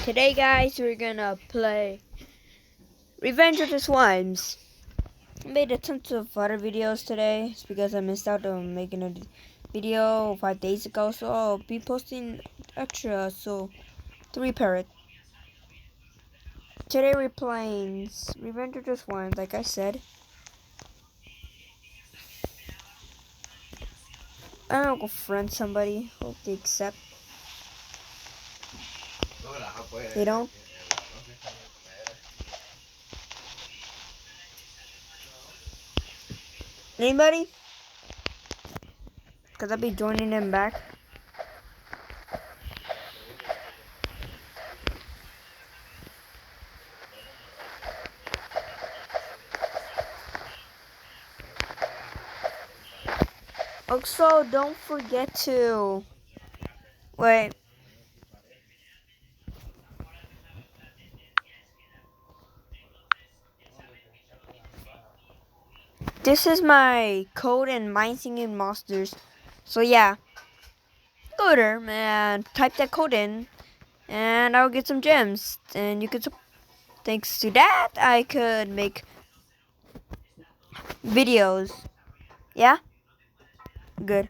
Today, guys, we're gonna play Revenge of the Swimes. I made a ton of other videos today. It's because I missed out on making a video 5 days ago, so I'll be posting extra, so to repair it. Today we're playing Revenge of the Swimes, like I said. I'm gonna go friend somebody. Hope they accept. They don't? Anybody? Because I'll be joining them back. Also, don't forget to... Wait. This is my code in Mind Singing Monsters. So yeah, go there and type that code in, and I'll get some gems. And you could, thanks to that, I could make videos. Yeah, good.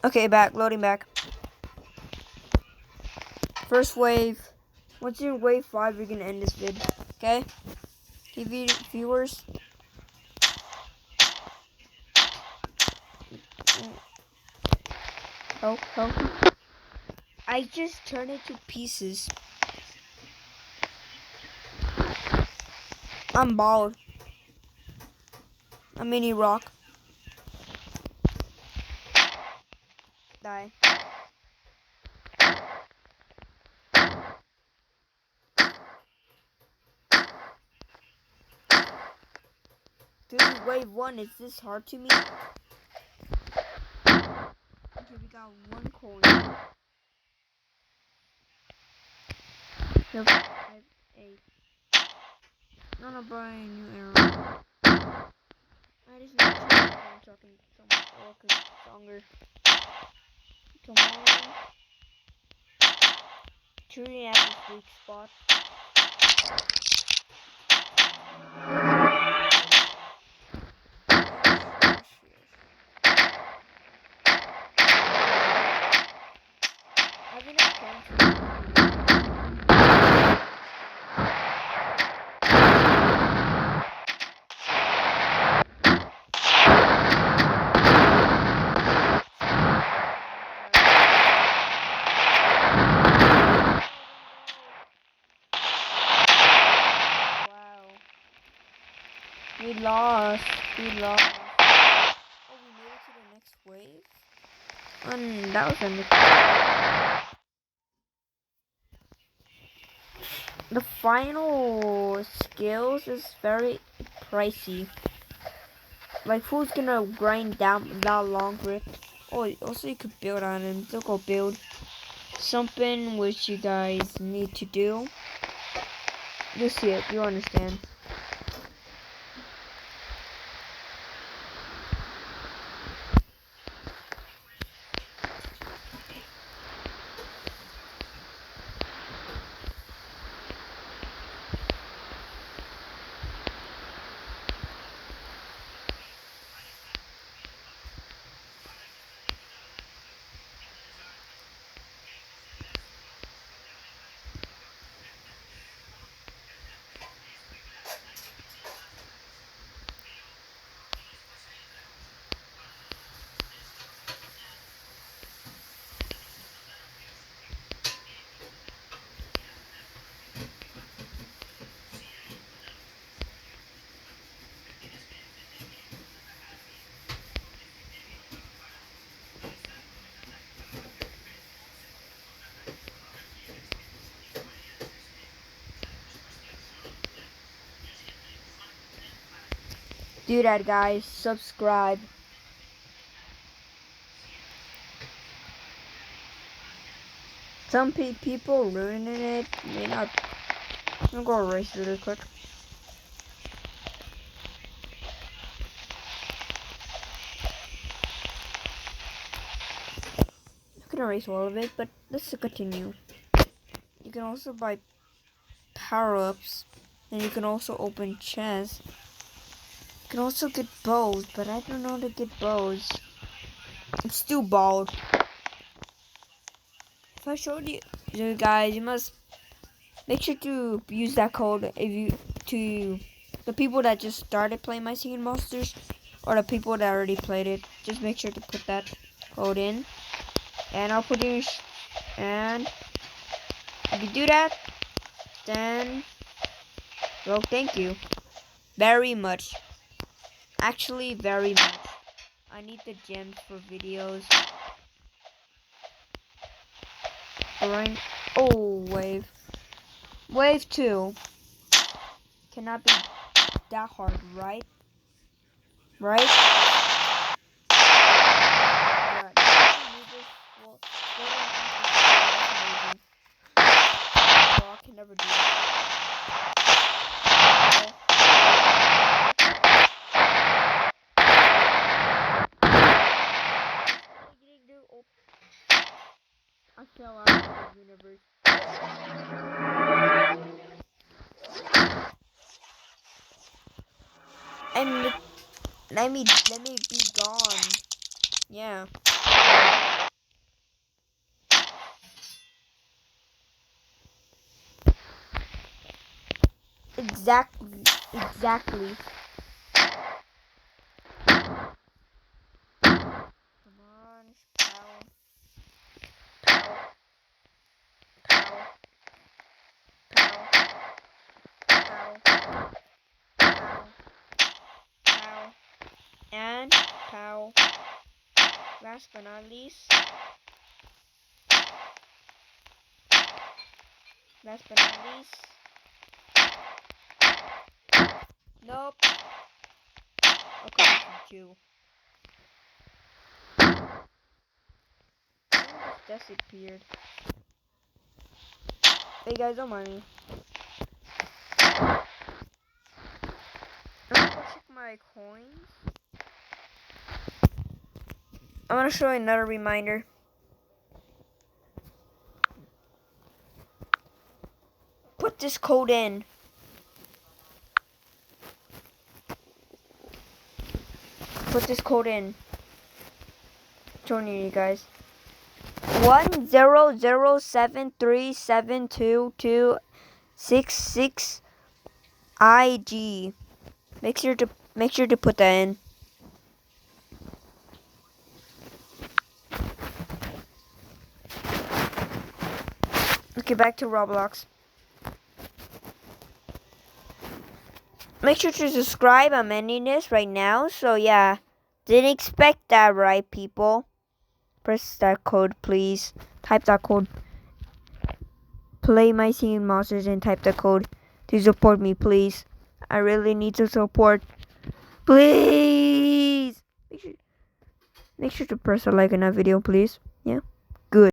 Okay, loading back. First wave. Once you're in wave 5, you're gonna end this vid. Okay, TV viewers. Oh. I just turned it to pieces. I'm bald. A mini rock. Die. This is wave 1. Is this hard to me? Okay, we got 1 coin. Nope. 5, 8. I'm gonna buy a new arrow. I just need to change so I can walk longer. Tomorrow, shooting at this weak spot. I've been Wow. We lost. Oh, we made it to the next wave? And that was the final skills is very pricey. Like, who's gonna grind down that long grip? Oh, also you could build on him. So go build something which you guys need to do. You'll see it. You'll understand. Do that, guys. Subscribe. Some people ruining it may not. I'm gonna go erase it real quick. Look at can erase all of it, but let's continue. You can also buy power-ups, and you can also open chests. You can also get bows, but I don't know how to get bows. I'm still bald. If I showed you guys, you must make sure to use that code the people that just started playing My Singing Monsters, or the people that already played it. Just make sure to put that code in, and I'll put in. And if you do that, then well, thank you very much. Actually, very much. I need the gems for videos. Alright. Oh, wave 2 cannot be that hard, right? Right? Yeah. I can never do I fell out of the universe. And let me be gone. Yeah. Exactly. Come on, pow. And pow. Last but not least. Nope. Okay, you. Just disappeared. Hey guys, don't mind me. I'm gonna go check my coins. I'm gonna show you another reminder. Put this code in. Put this code in. Showing you guys. 1007372266 IG. Make sure to put that in. Okay, back to Roblox. Make sure to subscribe. I'm ending this right now. So yeah, didn't expect that, right, people? Press that code, please. Type that code. Play My Singing Monsters and type the code to support me, please. I really need to support. Please. Make sure to press a like on that video, please. Yeah. Good.